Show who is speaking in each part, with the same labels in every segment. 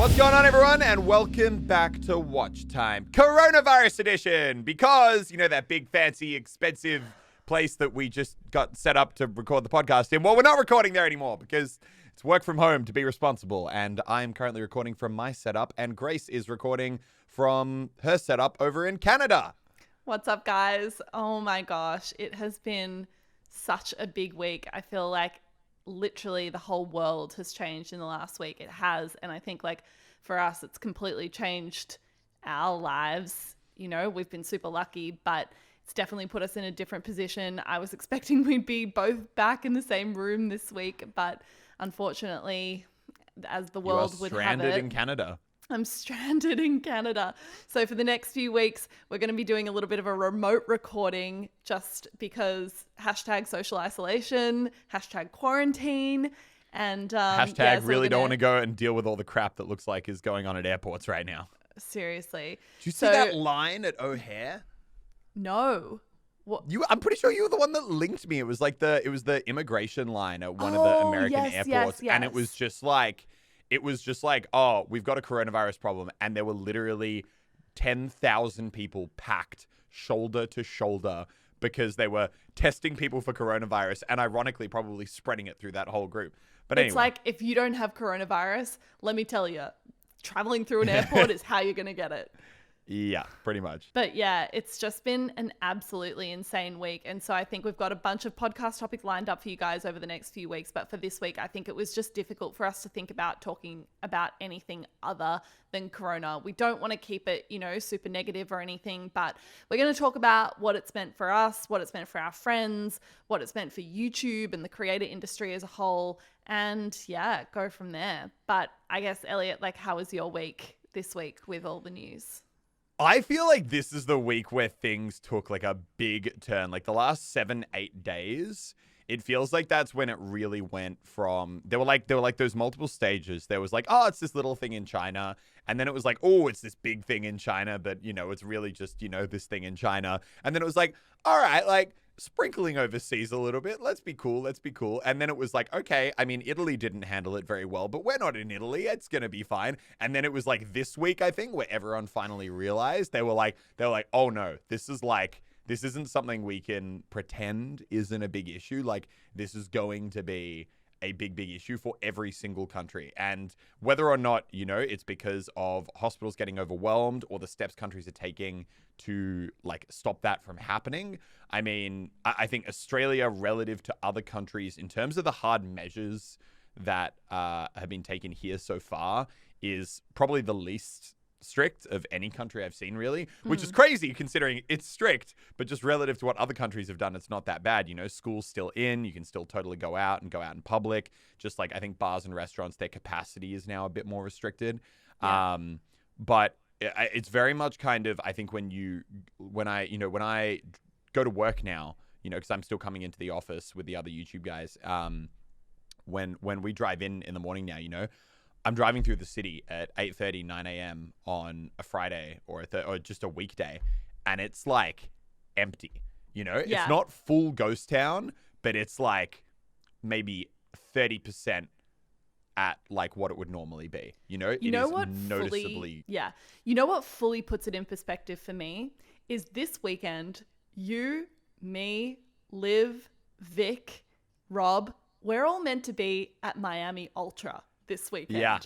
Speaker 1: What's going on, everyone, and welcome back to Watchtime Coronavirus Edition, because, you know, that big, fancy, expensive place that we just got set up to record the podcast in, well, we're not recording there anymore because it's work from home to be responsible, and I'm currently recording from my setup, and Grace is recording from her setup over in Canada.
Speaker 2: What's up, guys? Oh my gosh, it has been such a big week. I feel like literally the whole world has changed in the last week. It has. And I think like for us, it's completely changed our lives. You know, we've been super lucky, but it's definitely put us in a different position. I was expecting we'd be both back in the same room this week, but unfortunately, as the world would have it,
Speaker 1: stranded in Canada.
Speaker 2: I'm stranded in Canada. So for the next few weeks, we're going to be doing a little bit of a remote recording just because hashtag social isolation, hashtag quarantine, and
Speaker 1: hashtag really don't want to go and deal with all the crap that looks like is going on at airports right now.
Speaker 2: Seriously.
Speaker 1: Did you see that line at O'Hare?
Speaker 2: No. What?
Speaker 1: I'm pretty sure you were the one that linked me. It was the immigration line at one of the American airports.
Speaker 2: Yes.
Speaker 1: And it was just like, oh, we've got a coronavirus problem. And there were literally 10,000 people packed shoulder to shoulder because they were testing people for coronavirus and ironically probably spreading it through that whole group. But anyway.
Speaker 2: It's like, if you don't have coronavirus, let me tell you, traveling through an airport is how you're going to get it.
Speaker 1: Yeah, pretty much.
Speaker 2: But yeah, it's just been an absolutely insane week. And so I think we've got a bunch of podcast topics lined up for you guys over the next few weeks. But for this week, I think it was just difficult for us to think about talking about anything other than Corona. We don't want to keep it, you know, super negative or anything, but we're going to talk about what it's meant for us, what it's meant for our friends, what it's meant for YouTube and the creator industry as a whole. And yeah, go from there. But I guess, Elliot, like, how was your week this week with all the news?
Speaker 1: I feel like this is the week where things took like a big turn. Like the last 7-8 days, it feels like that's when it really went from, there were like those multiple stages. There was like, oh, it's this little thing in China. And then it was like, oh, it's this big thing in China, but you know, it's really just, you know, this thing in China. And then it was like, all right, like sprinkling overseas a little bit. Let's be cool. And then it was like, okay, I mean, Italy didn't handle it very well, but we're not in Italy. It's going to be fine. And then it was like this week, I think, where everyone finally realized they were like, oh no, this isn't something we can pretend isn't a big issue. Like this is going to be a big issue for every single country. And whether or not, you know, it's because of hospitals getting overwhelmed or the steps countries are taking to like stop that from happening. I mean, I think Australia relative to other countries in terms of the hard measures that have been taken here so far is probably the least strict of any country I've seen, really, which is crazy considering it's strict, but just relative to what other countries have done, it's not that bad. You know, school's still in, you can still totally go out in public. Just like I think bars and restaurants, their capacity is now a bit more restricted. Yeah. But it's very much kind of, I think when I go to work now, you know, because I'm still coming into the office with the other YouTube guys, when we drive in the morning now, you know, I'm driving through the city at 8:30, 9 a.m. on a Friday or just a weekday, and it's like empty, you know?
Speaker 2: Yeah.
Speaker 1: It's not full ghost town, but it's like maybe 30% at like what it would normally be, you know?
Speaker 2: You know what noticeably... You know what fully puts it in perspective for me is this weekend, you, me, Liv, Vic, Rob, we're all meant to be at Miami Ultra this weekend.
Speaker 1: Yeah.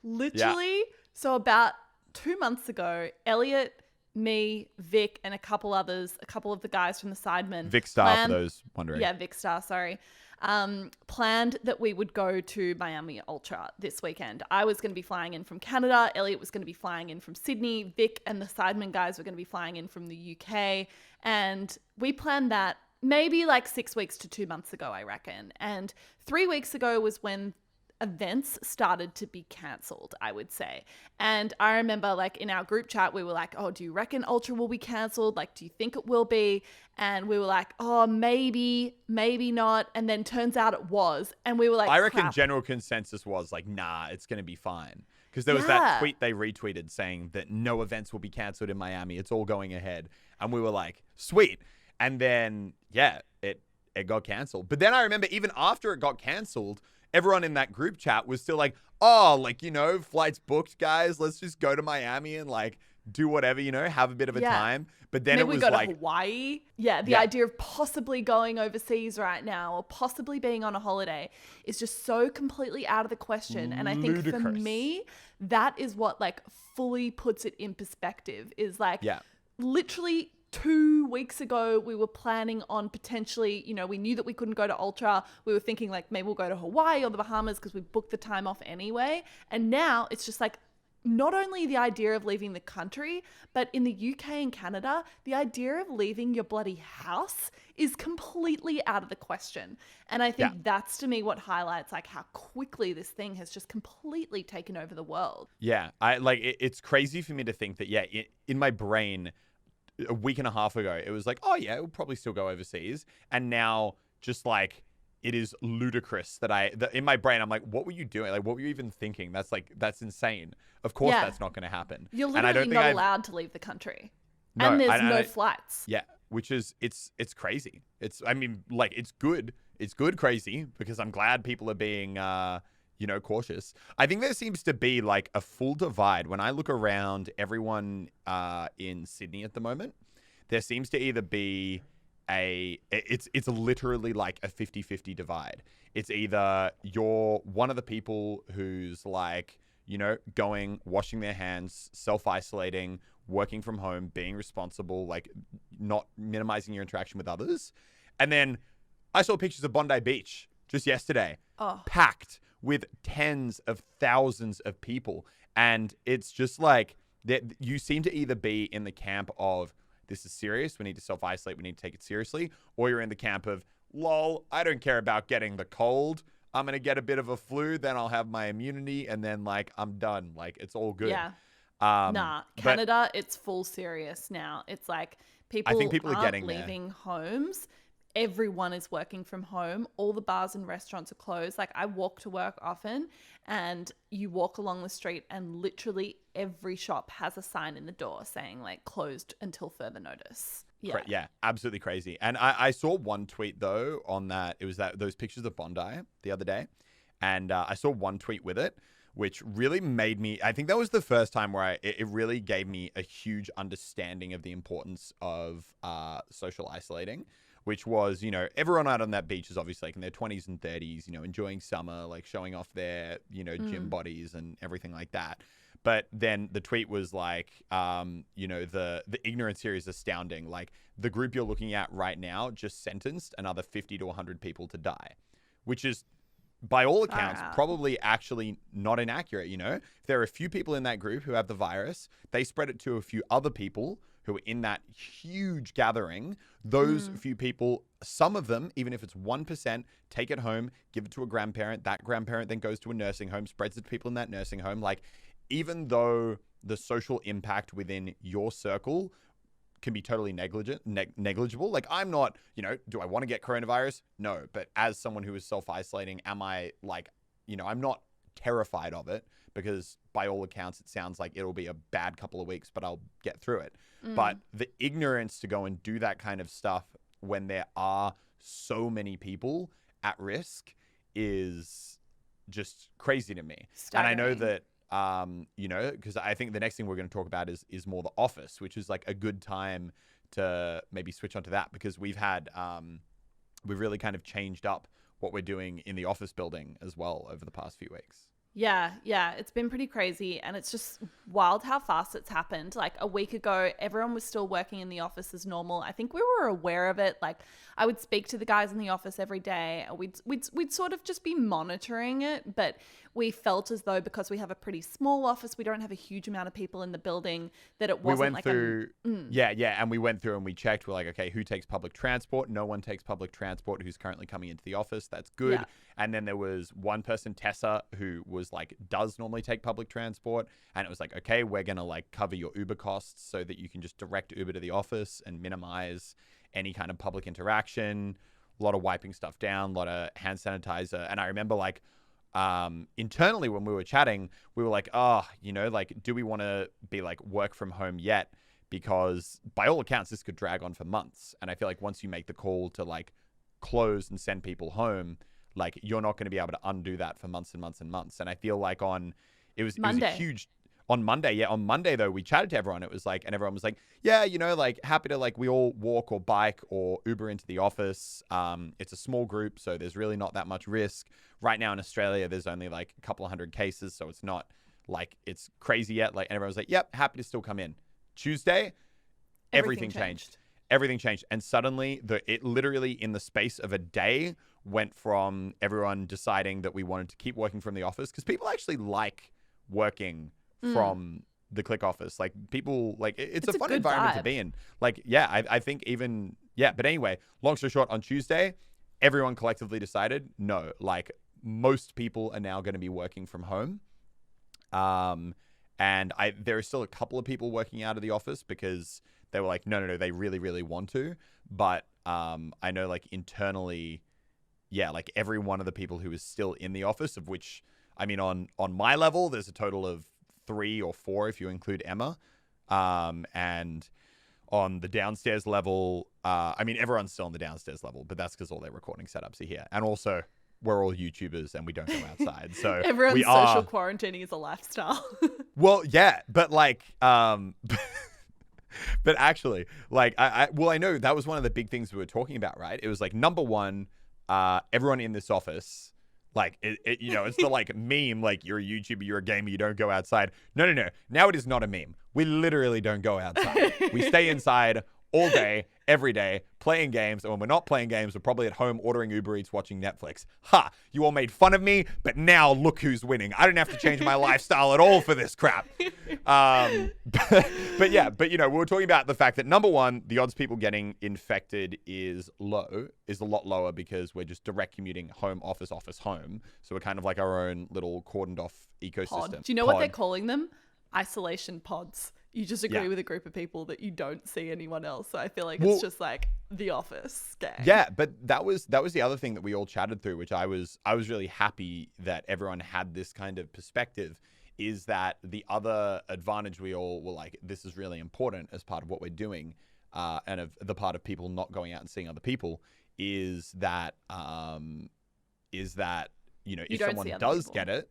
Speaker 2: Literally. Yeah. So about 2 months ago, Elliot, me, Vic, and a couple of the guys from the Sidemen.
Speaker 1: Vic Star, for those wondering.
Speaker 2: Yeah, Vic Star, sorry. Planned that we would go to Miami Ultra this weekend. I was going to be flying in from Canada. Elliot was going to be flying in from Sydney. Vic and the Sidemen guys were going to be flying in from the UK. And we planned that maybe like 6 weeks to 2 months ago, I reckon. And 3 weeks ago was when events started to be cancelled, I would say. And I remember like in our group chat, we were like, oh, do you reckon Ultra will be cancelled? Like, do you think it will be? And we were like, oh, maybe not. And then turns out it was. And we were like,
Speaker 1: I reckon
Speaker 2: crap.
Speaker 1: General consensus was like, nah, it's going to be fine. Because there was that tweet they retweeted saying that no events will be cancelled in Miami. It's all going ahead. And we were like, sweet. And then, yeah, it got cancelled. But then I remember even after it got cancelled, everyone in that group chat was still like, oh, like, flights booked, guys. Let's just go to Miami and like do whatever, have a bit of a time. But then
Speaker 2: Maybe
Speaker 1: it was
Speaker 2: we go
Speaker 1: like
Speaker 2: to Hawaii. Yeah, the idea of possibly going overseas right now or possibly being on a holiday is just so completely out of the question. And I think for me, that is what like fully puts it in perspective is like literally 2 weeks ago, we were planning on potentially, we knew that we couldn't go to Ultra. We were thinking like maybe we'll go to Hawaii or the Bahamas because we booked the time off anyway. And now it's just like not only the idea of leaving the country, but in the UK and Canada, the idea of leaving your bloody house is completely out of the question. And I think that's to me what highlights like how quickly this thing has just completely taken over the world.
Speaker 1: Yeah, it's crazy for me to think that, in my brain, a week and a half ago, it was like, oh yeah, we'll probably still go overseas. And now just like, it is ludicrous that in my brain, I'm like, what were you doing? Like, what were you even thinking? That's insane. Of course, that's not going to happen.
Speaker 2: You're literally not allowed to leave the country.
Speaker 1: No,
Speaker 2: and there's no flights.
Speaker 1: Yeah, which is, it's crazy. It's good. It's good crazy because I'm glad people are being, cautious. I think there seems to be like a full divide. When I look around everyone in Sydney at the moment, there seems to either be it's literally like a 50-50 divide. It's either you're one of the people who's like, going, washing their hands, self-isolating, working from home, being responsible, like not minimizing your interaction with others. And then I saw pictures of Bondi Beach just yesterday, packed with tens of thousands of people. And it's just like that you seem to either be in the camp of, this is serious, we need to self-isolate, we need to take it seriously, or you're in the camp of, lol, I don't care about getting the cold. I'm going to get a bit of a flu, then I'll have my immunity, and then, like, I'm done. Like, it's all good.
Speaker 2: Yeah. Canada, it's full serious now. It's like I think people are getting leaving homes. Everyone is working from home. All the bars and restaurants are closed. Like, I walk to work often, and you walk along the street and literally every shop has a sign in the door saying like closed until further notice.
Speaker 1: Yeah, absolutely crazy. And I saw one tweet though on that. It was those pictures of Bondi the other day. And I saw one tweet with it, which really made me, I think that was the first time where it really gave me a huge understanding of the importance of social isolating, which was, everyone out on that beach is obviously like in their 20s and 30s, enjoying summer, like showing off their, gym bodies and everything like that. But then the tweet was like, the ignorance here is astounding. Like the group you're looking at right now just sentenced another 50 to 100 people to die, which is, by all accounts, probably actually not inaccurate. If there are a few people in that group who have the virus, they spread it to a few other people who are in that huge gathering. Those few people, some of them, even if it's 1%, take it home, give it to a grandparent. That grandparent then goes to a nursing home, spreads it to people in that nursing home. Like, even though the social impact within your circle can be totally negligible. Like, I'm not, do I want to get coronavirus? No. But as someone who is self-isolating, am I like, I'm not terrified of it because by all accounts, it sounds like it'll be a bad couple of weeks, but I'll get through it. But the ignorance to go and do that kind of stuff when there are so many people at risk is just crazy to me. Staggering. And I know that, because I think the next thing we're going to talk about is more The Office, which is like a good time to maybe switch onto that because we've really kind of changed up what we're doing in the office building as well over the past few weeks.
Speaker 2: Yeah, it's been pretty crazy and it's just wild how fast it's happened. Like a week ago, everyone was still working in the office as normal. I think we were aware of it. Like I would speak to the guys in the office every day. We'd sort of just be monitoring it, but we felt as though because we have a pretty small office, we don't have a huge amount of people in the building that it wasn't like and we went through and we checked. We're like, okay, who takes public transport? No one takes public transport who's currently coming into the office. That's good. Yeah. And then there was one person, Tessa, who was like, does normally take public transport. And it was like, okay, we're going to like cover your Uber costs so that you can just direct Uber to the office and minimize any kind of public interaction. A lot of wiping stuff down, a lot of hand sanitizer. And I remember like, internally when we were chatting, we were like, do we want to be like work from home yet? Because by all accounts, this could drag on for months. And I feel like once you make the call to like
Speaker 1: close and send people home, like you're not going to be able to undo that for months and months and months. And I feel like it was a huge on Monday. Yeah, on Monday though, we chatted to everyone. It was like, and everyone was like, yeah, like happy to like we all walk or bike or Uber into the office. It's a small group, so there's really not that much risk. Right now in Australia, there's only like a couple of hundred cases, so it's not like it's crazy yet. Like, and everyone was like, yep, happy to still come in. Tuesday, everything changed. Everything changed. And suddenly it literally in the space of a day went from everyone deciding that we wanted to keep working from the office, because people actually like working from the Click office. Like people like it's a fun environment to be in. Like, yeah, I think even, yeah. But anyway, long story short, on Tuesday, everyone collectively decided, no, like most people are now going to be working from home. And there are still a couple of people working out of the office because they were like, no, they really, really want to. But I know like internally, yeah, like every one of the people who is still in the office, of which, I mean, on my level, there's a total of 3 or 4 if you include Emma. And on the downstairs level, I mean, everyone's still on the downstairs level, but that's because all their recording setups are here. And also, we're all YouTubers and we don't go outside. So
Speaker 2: everyone's social quarantining is a lifestyle.
Speaker 1: Well, yeah, but like, but actually, like, I know that was one of the big things we were talking about, right? It was like, number one, everyone in this office, like, it's the like meme, like you're a YouTuber, you're a gamer, you don't go outside. No. Now it is not a meme. We literally don't go outside. We stay inside all day, every day, playing games. And when we're not playing games, we're probably at home ordering Uber Eats, watching Netflix. Ha! You all made fun of me, but now look who's winning. I don't have to change my lifestyle at all for this crap. But yeah, we were talking about the fact that number one, the odds people getting infected is a lot lower because we're just direct commuting home, office, home. So we're kind of like our own little cordoned off ecosystem.
Speaker 2: Pod. Do you know what they're calling them? Isolation pods. You just agree with a group of people that you don't see anyone else. So I feel like it's just like the office gang.
Speaker 1: Yeah, but that was the other thing that we all chatted through, which I was really happy that everyone had this kind of perspective, is that the other advantage we all were like, this is really important as part of what we're doing, and of the part of people not going out and seeing other people is that if someone does get it,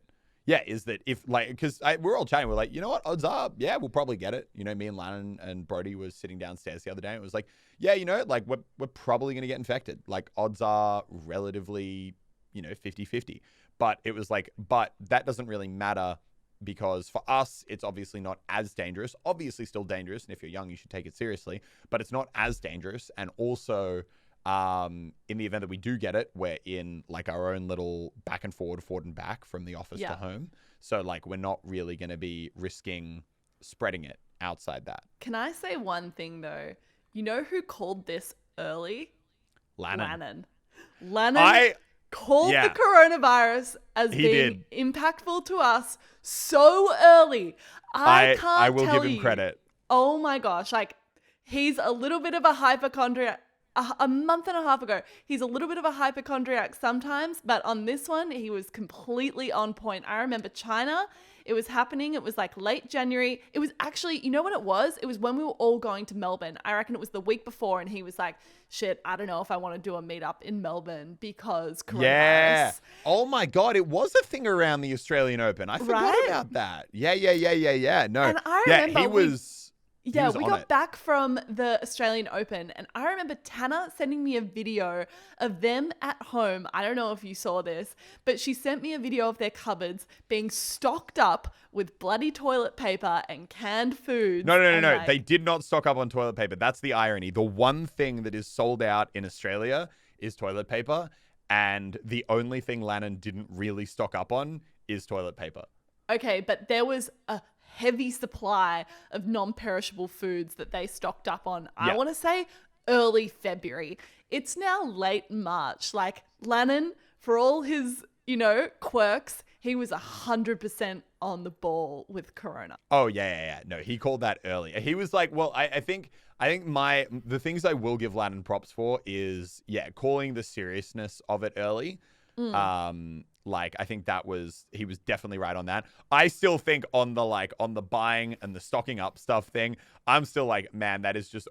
Speaker 1: yeah, is that if like, because we're all chatting, we're like, you know what, odds are, yeah, we'll probably get it. Me and Lannan and Brody was sitting downstairs the other day, and it was like, yeah, like we're probably going to get infected. Like odds are relatively, 50-50. But it was like, but that doesn't really matter because for us, it's obviously not as dangerous. Obviously still dangerous, and if you're young, you should take it seriously. But it's not as dangerous, and also, in the event that we do get it, we're in like our own little back and forward and back from the office to home. So like we're not really going to be risking spreading it outside that.
Speaker 2: Can I say one thing though? You know who called this early?
Speaker 1: Lannan.
Speaker 2: Lannan called the coronavirus as being impactful to us so early. I will give him
Speaker 1: credit.
Speaker 2: Oh my gosh. Like he's a little bit of a hypochondriac. A month and a half ago, he's a little bit of a hypochondriac sometimes, but on this one, he was completely on point. I remember China, it was happening. It was like late January. It was actually, you know what it was? It was when we were all going to Melbourne. I reckon it was the week before, and he was like, shit, I don't know if I want to do a meetup in Melbourne because coronavirus.
Speaker 1: Yeah. Oh my God, it was a thing around the Australian Open. I forgot about that. Yeah. No.
Speaker 2: And I remember
Speaker 1: he was...
Speaker 2: Yeah, we got back from the Australian Open, and I remember Tanner sending me a video of them at home. I don't know if you saw this, but she sent me a video of their cupboards being stocked up with bloody toilet paper and canned foods.
Speaker 1: No. Like, they did not stock up on toilet paper. That's the irony. The one thing that is sold out in Australia is toilet paper, and the only thing Lannan didn't really stock up on is toilet paper.
Speaker 2: Okay, but there was a heavy supply of non-perishable foods that they stocked up on. I want to say early February. It's now late March. Like Lannan, for all his, quirks, he was 100% on the ball with Corona.
Speaker 1: Oh yeah. No, he called that early. He was like, well, I think the things I will give Lannan props for is calling the seriousness of it early. Like, I think he was definitely right on that. I still think on the buying and the stocking up stuff thing, I'm still like, man, that is just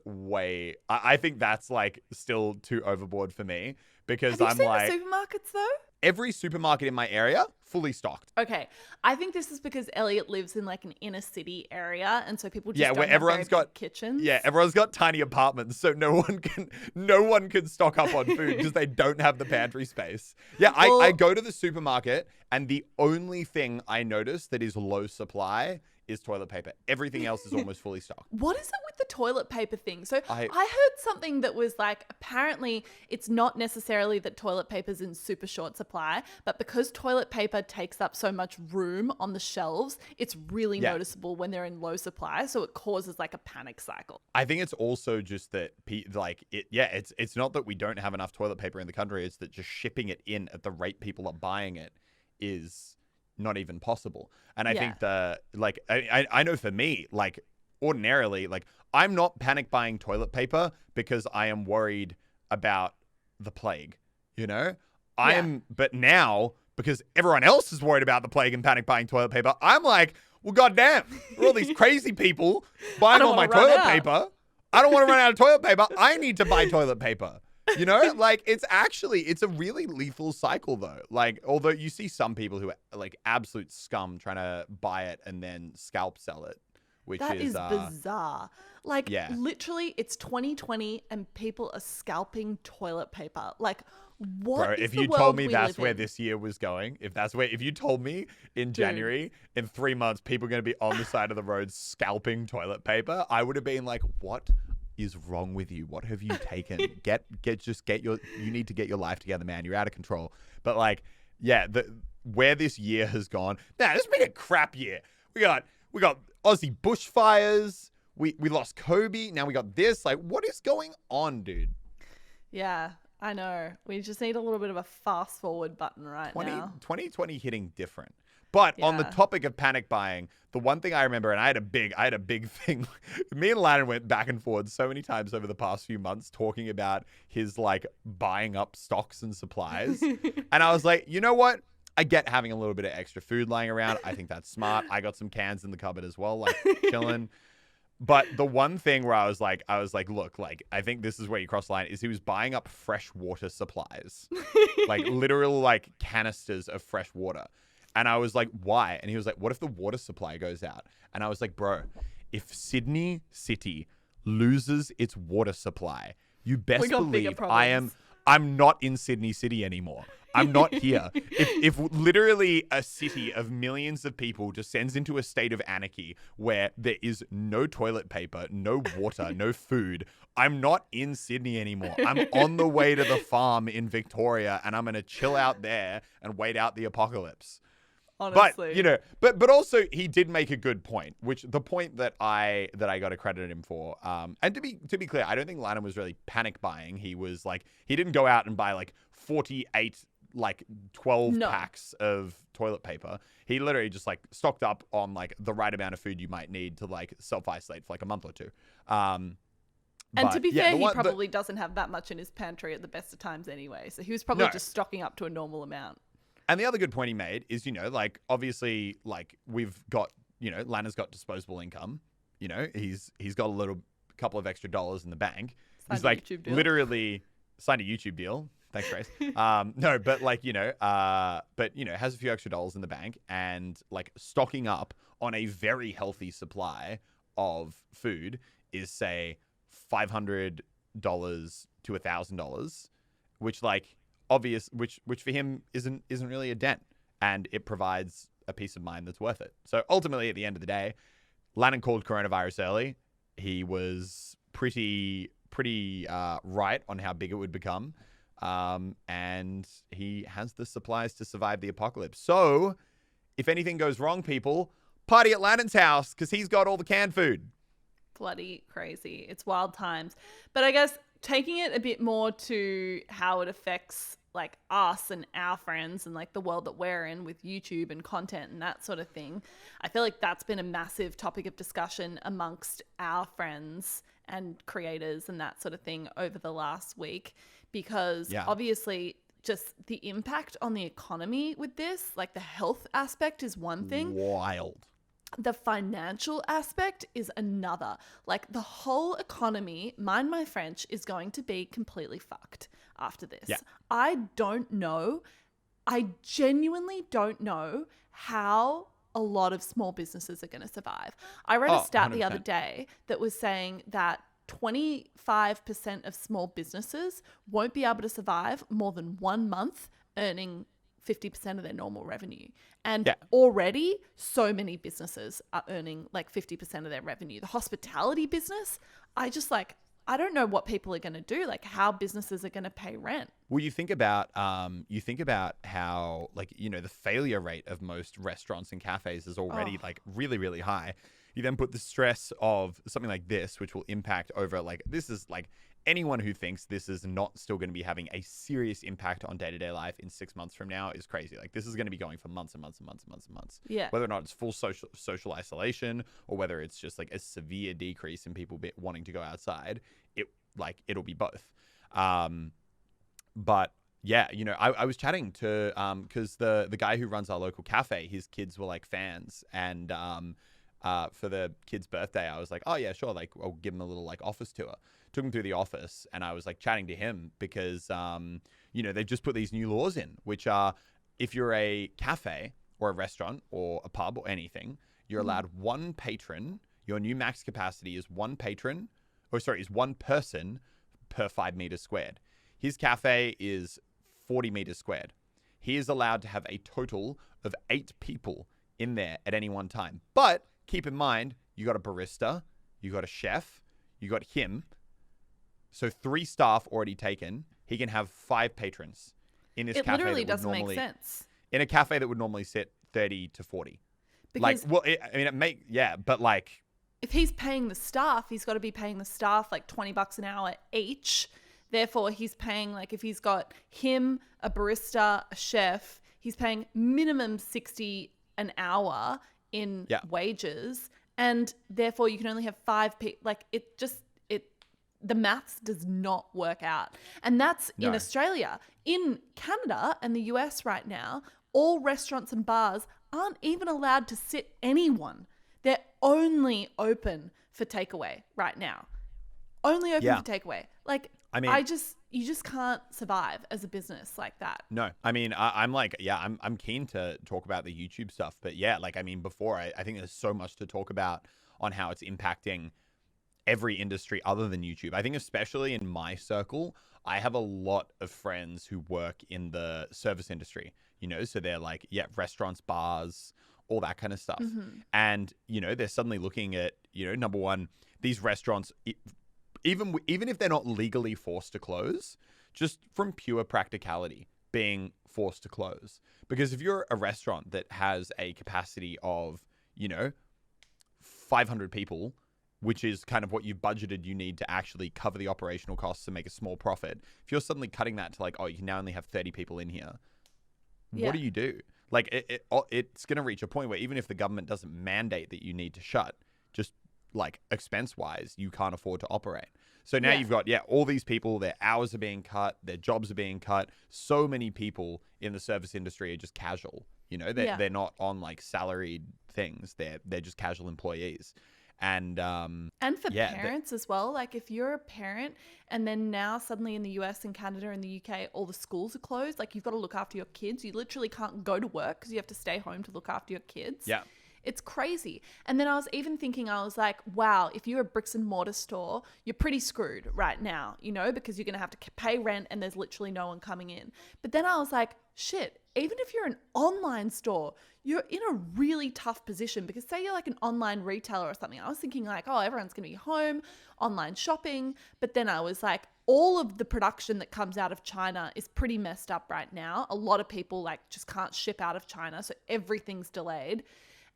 Speaker 1: I think that's like still too overboard for me, because
Speaker 2: Have you seen
Speaker 1: like,
Speaker 2: the supermarkets though?
Speaker 1: every supermarket in my area fully stocked.
Speaker 2: Okay, I think this is because Elliot lives in like an inner city area, and so people just
Speaker 1: Yeah,
Speaker 2: don't
Speaker 1: where
Speaker 2: have
Speaker 1: everyone's
Speaker 2: very
Speaker 1: got
Speaker 2: big kitchens.
Speaker 1: Yeah, everyone's got tiny apartments, so no one can stock up on food because they don't have the pantry space. Yeah, I go to the supermarket, and the only thing I notice that is low supply is toilet paper. Everything else is almost fully stocked.
Speaker 2: What is it with the toilet paper thing? So
Speaker 1: I
Speaker 2: I heard something that was like, apparently it's not necessarily that toilet paper's in super short supply, but because toilet paper takes up so much room on the shelves, it's really noticeable when they're in low supply. So it causes like a panic cycle.
Speaker 1: I think it's also just that, it's not that we don't have enough toilet paper in the country. It's that just shipping it in at the rate people are buying it is not even possible. And I think I know for me, like, ordinarily, like, I'm not panic buying toilet paper because I am worried about the plague, you know? But now, because everyone else is worried about the plague and panic buying toilet paper, I'm like, well, goddamn, we're all these crazy people buying all my toilet paper. I don't want to run out of toilet paper. I need to buy toilet paper. You know, like, it's a really lethal cycle, though. Like, although you see some people who are like absolute scum trying to buy it and then scalp sell it, which
Speaker 2: That
Speaker 1: is
Speaker 2: bizarre. Like, literally, it's 2020 and people are scalping toilet paper. Like, what
Speaker 1: Bro,
Speaker 2: is
Speaker 1: if
Speaker 2: the
Speaker 1: you
Speaker 2: world
Speaker 1: told me
Speaker 2: we
Speaker 1: that's
Speaker 2: live
Speaker 1: where
Speaker 2: in?
Speaker 1: this year was going, if you told me in January, in 3 months, people are going to be on the side of the road scalping toilet paper, I would have been like, what is wrong with you? What have you taken? You need to get your life together, man. You're out of control. But like, yeah, where this year has gone, man, it's been a crap year. We got Aussie bushfires. We lost Kobe. Now we got this. Like, what is going on, dude?
Speaker 2: Yeah, I know. We just need a little bit of a fast forward button now.
Speaker 1: 2020 hitting different. But on the topic of panic buying, the one thing I remember, and I had a big thing. Me and Lannan went back and forth so many times over the past few months talking about his like buying up stocks and supplies. And I was like, you know what? I get having a little bit of extra food lying around. I think that's smart. I got some cans in the cupboard as well, like chilling. But the one thing where I was like, look, like, I think this is where you cross the line, is he was buying up fresh water supplies, like literal like canisters of fresh water. And I was like, why? And he was like, what if the water supply goes out? And I was like, bro, if Sydney City loses its water supply, you best believe I'm not in Sydney City anymore. I'm not here. If literally a city of millions of people descends into a state of anarchy where there is no toilet paper, no water, no food, I'm not in Sydney anymore. I'm on the way to the farm in Victoria, and I'm going to chill out there and wait out the apocalypse.
Speaker 2: Honestly.
Speaker 1: But, you know, but also he did make a good point, which the point that I got to credit him for. And to be clear, I don't think Lannan was really panic buying. He was like, he didn't go out and buy like 48 like 12 packs of toilet paper. He literally just like stocked up on like the right amount of food you might need to like self-isolate for like a month or two.
Speaker 2: And to be fair, he probably doesn't have that much in his pantry at the best of times anyway. So he was probably just stocking up to a normal amount.
Speaker 1: And the other good point he made is, you know, like, obviously, like, we've got, you know, Lannan's got disposable income. You know, he's got a couple of extra dollars in the bank. He's like literally signed a YouTube deal. Thanks, Grace. No, but like, you know, has a few extra dollars in the bank and like stocking up on a very healthy supply of food is, say, $500 to $1,000, which like, which for him isn't really a dent, and it provides a peace of mind that's worth it. So ultimately, at the end of the day, Lannan called coronavirus early. He was pretty right on how big it would become, and he has the supplies to survive the apocalypse. So if anything goes wrong, people, party at Lannan's house because he's got all the canned food.
Speaker 2: Bloody crazy. It's wild times. But I guess taking it a bit more to how it affects like us and our friends and like the world that we're in with YouTube and content and that sort of thing, I feel like that's been a massive topic of discussion amongst our friends and creators and that sort of thing over the last week, because obviously just the impact on the economy with this, like the health aspect is one thing.
Speaker 1: Wild.
Speaker 2: The financial aspect is another. Like the whole economy, mind my French, is going to be completely fucked after this.
Speaker 1: Yeah.
Speaker 2: I don't know. I genuinely don't know how a lot of small businesses are going to survive. I read a stat
Speaker 1: 100%.
Speaker 2: the other day that was saying that 25% of small businesses won't be able to survive more than 1 month earning 50% of their normal revenue. And already so many businesses are earning like 50% of their revenue. The hospitality business, I don't know what people are going to do, like how businesses are going to pay rent.
Speaker 1: Well, you think about how, like, you know, the failure rate of most restaurants and cafes is already like really, really high. You then put the stress of something like this, which will impact over, like, this is like anyone who thinks this is not still going to be having a serious impact on day-to-day life in 6 months from now is crazy. Like, this is going to be going for months and months and months and months and months.
Speaker 2: Yeah.
Speaker 1: Whether or not it's full social isolation or whether it's just like a severe decrease in people wanting to go outside, it'll be both. But yeah, you know, I was chatting to because the guy who runs our local cafe, his kids were like fans, and for the kid's birthday, I was like, oh yeah, sure, like I'll give him a little like office tour. Took him through the office, and I was like chatting to him because you know, they've just put these new laws in, which are if you're a cafe or a restaurant or a pub or anything, you're allowed one patron. Your new max capacity is one person per 5 meters squared. His cafe is 40 meters squared. He is allowed to have a total of 8 people in there at any one time. But keep in mind, you got a barista, you got a chef, you got him. So 3 staff already taken. He can have 5 patrons in this cafe.
Speaker 2: It literally doesn't make sense.
Speaker 1: In a cafe that would normally sit 30 to 40.
Speaker 2: Because
Speaker 1: but like,
Speaker 2: if he's paying the staff, he's got to be paying the staff like $20 an hour each. Therefore, he's paying, like, if he's got him, a barista, a chef, he's paying minimum $60 an hour in wages. And therefore, you can only have 5 people. Like, the maths does not work out. And that's in Australia. In Canada and the US right now, all restaurants and bars aren't even allowed to sit anyone. They're only open for takeaway right now. Only open for takeaway. Like, I mean, you just can't survive as a business like that.
Speaker 1: No, I mean, I'm keen to talk about the YouTube stuff, but yeah, like, I mean, before I think there's so much to talk about on how it's impacting every industry other than YouTube. I think especially in my circle, I have a lot of friends who work in the service industry, you know, so they're like, restaurants, bars, all that kind of stuff. Mm-hmm. And, you know, they're suddenly looking at, you know, number one, these restaurants, even if they're not legally forced to close, just from pure practicality, being forced to close. Because if you're a restaurant that has a capacity of, you know, 500 people, which is kind of what you've budgeted you need to actually cover the operational costs and make a small profit. If you're suddenly cutting that to like, oh, you can now only have 30 people in here, what do you do? Like, it's going to reach a point where even if the government doesn't mandate that you need to shut, just like expense-wise, you can't afford to operate. So now you've got, all these people, their hours are being cut, their jobs are being cut. So many people in the service industry are just casual. You know, they're not on like salaried things. They're just casual employees. And
Speaker 2: for parents as well, like if you're a parent and then now suddenly in the US and Canada and the UK all the schools are closed, like you've got to look after your kids. You literally can't go to work because you have to stay home to look after your kids. It's crazy. And then I was even thinking, I was like, wow, if you're a bricks and mortar store, you're pretty screwed right now, you know, because you're going to have to pay rent and there's literally no one coming in. But then I was like, shit, even if you're an online store, you're in a really tough position because say you're like an online retailer or something. I was thinking like, oh, everyone's going to be home, online shopping. But then I was like, all of the production that comes out of China is pretty messed up right now. A lot of people like just can't ship out of China. So everything's delayed.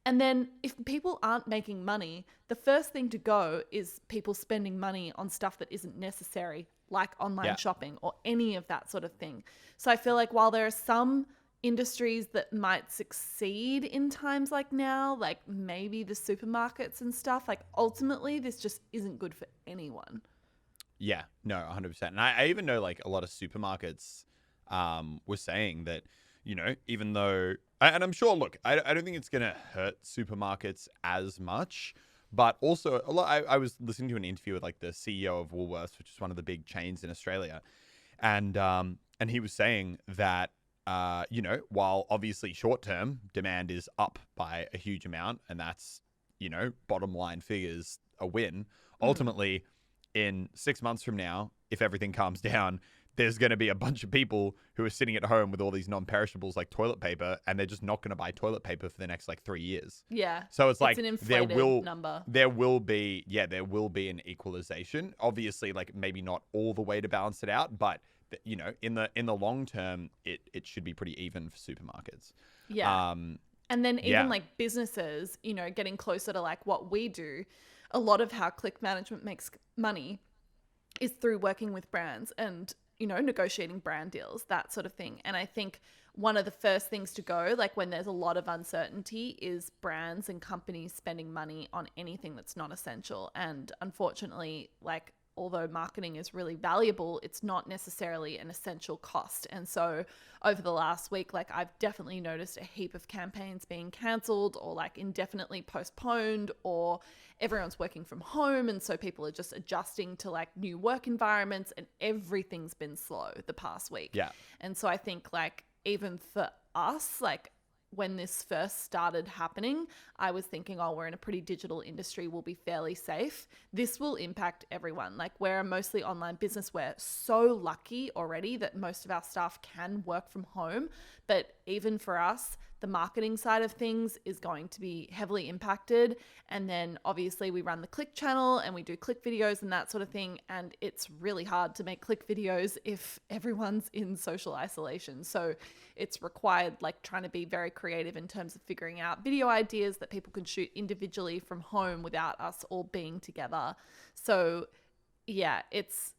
Speaker 2: And then if people aren't making money, the first thing to go is people spending money on stuff that isn't necessary, like online shopping or any of that sort of thing. So I feel like while there are some industries that might succeed in times like now, like maybe the supermarkets and stuff, like ultimately this just isn't good for anyone.
Speaker 1: Yeah, no, 100%. And I even know like a lot of supermarkets, was saying that, even though, and I'm sure, look, I don't think it's going to hurt supermarkets as much, but also a lot. I was listening to an interview with like the CEO of Woolworths, which is one of the big chains in Australia, and he was saying that, while obviously short term demand is up by a huge amount, and that's, bottom line figures a win, ultimately in 6 months from now, if everything calms down, there's going to be a bunch of people who are sitting at home with all these non-perishables like toilet paper, and they're just not going to buy toilet paper for the next like 3 years.
Speaker 2: Yeah.
Speaker 1: So it's like
Speaker 2: an inflated number.
Speaker 1: There will be an equalization. Obviously, like maybe not all the way to balance it out, but in the long term, it should be pretty even for supermarkets.
Speaker 2: Yeah. And then even like businesses, getting closer to like what we do, a lot of how Click Management makes money is through working with brands and, negotiating brand deals, that sort of thing. And I think one of the first things to go, like when there's a lot of uncertainty, is brands and companies spending money on anything that's not essential. And unfortunately, like, although marketing is really valuable, it's not necessarily an essential cost. And so over the last week, like I've definitely noticed a heap of campaigns being cancelled or like indefinitely postponed, or everyone's working from home. And so people are just adjusting to like new work environments, and everything's been slow the past week.
Speaker 1: Yeah.
Speaker 2: And so I think like even for us, like when this first started happening, I was thinking, oh, we're in a pretty digital industry, we'll be fairly safe. This will impact everyone. Like we're a mostly online business. We're so lucky already that most of our staff can work from home. But even for us, the marketing side of things is going to be heavily impacted. And then obviously we run the Click channel and we do Click videos and that sort of thing. And it's really hard to make Click videos if everyone's in social isolation. So it's required like trying to be very creative in terms of figuring out video ideas that people can shoot individually from home without us all being together. So yeah, it's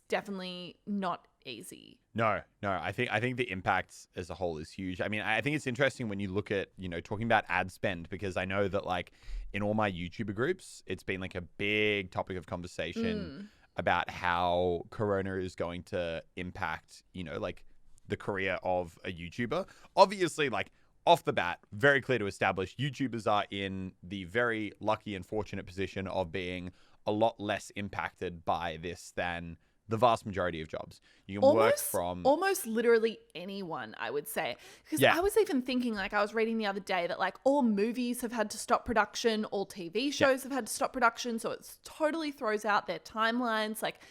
Speaker 2: definitely not easy.
Speaker 1: No, I think the impact as a whole is huge. I mean, I think it's interesting when you look at, talking about ad spend, because I know that like in all my YouTuber groups, it's been like a big topic of conversation about how Corona is going to impact, like the career of a YouTuber. Obviously, like off the bat, very clear to establish YouTubers are in the very lucky and fortunate position of being a lot less impacted by this than the vast majority of jobs. You can work from
Speaker 2: almost literally anyone, I would say. Because I was even thinking, like I was reading the other day that like all movies have had to stop production, all TV shows have had to stop production. So it totally throws out their timelines. Like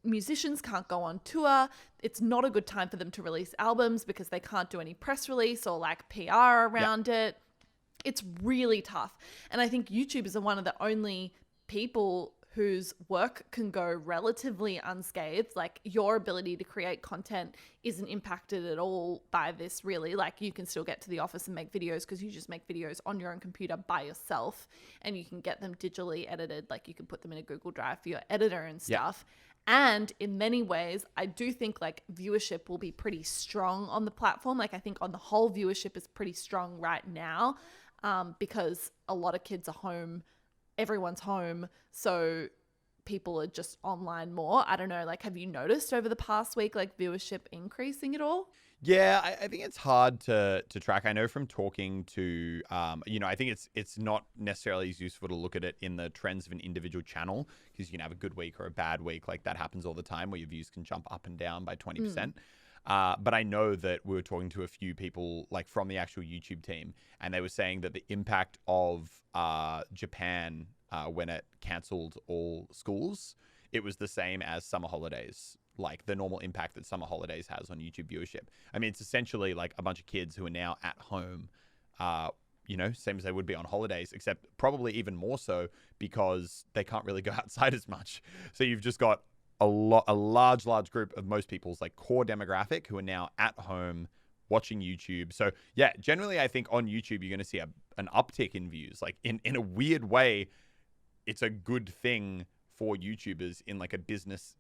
Speaker 2: musicians can't go on tour. It's not a good time for them to release albums because they can't do any press release or like PR around it. It's really tough. And I think YouTubers are one of the only people whose work can go relatively unscathed. Like your ability to create content isn't impacted at all by this, really. Like you can still get to the office and make videos because you just make videos on your own computer by yourself, and you can get them digitally edited. Like you can put them in a Google Drive for your editor and stuff. And in many ways, I do think like viewership will be pretty strong on the platform. Like I think on the whole, viewership is pretty strong right now because a lot of kids are home. Everyone's home, so people are just online more. I don't know, like have you noticed over the past week like viewership increasing at all?
Speaker 1: Yeah, I think it's hard to track. I know from talking to, I think it's not necessarily as useful to look at it in the trends of an individual channel, because you can have a good week or a bad week. Like that happens all the time where your views can jump up and down by 20%. But I know that we were talking to a few people like from the actual YouTube team, and they were saying that the impact of Japan when it cancelled all schools, it was the same as summer holidays, like the normal impact that summer holidays has on YouTube viewership. I mean, it's essentially like a bunch of kids who are now at home, same as they would be on holidays, except probably even more so because they can't really go outside as much. So you've just got a large group of most people's like core demographic who are now at home watching YouTube. So yeah, generally I think on YouTube you're going to see an uptick in views. Like in a weird way, it's a good thing for YouTubers in like a business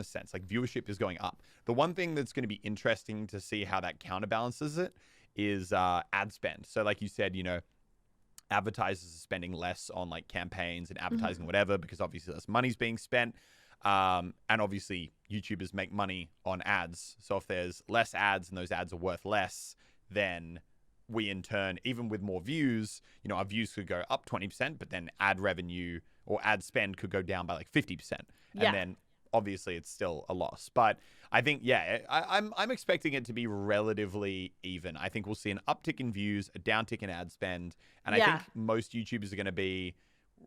Speaker 1: sense. Like viewership is going up. The one thing that's going to be interesting to see how that counterbalances it is ad spend. So like you said, advertisers are spending less on like campaigns and advertising, whatever, because obviously less money's being spent. And obviously YouTubers make money on ads. So if there's less ads and those ads are worth less, then we in turn, even with more views, our views could go up 20%, but then ad revenue or ad spend could go down by like 50%.
Speaker 2: Yeah.
Speaker 1: And then obviously it's still a loss. But I think, I'm expecting it to be relatively even. I think we'll see an uptick in views, a downtick in ad spend. And I think most YouTubers are going to be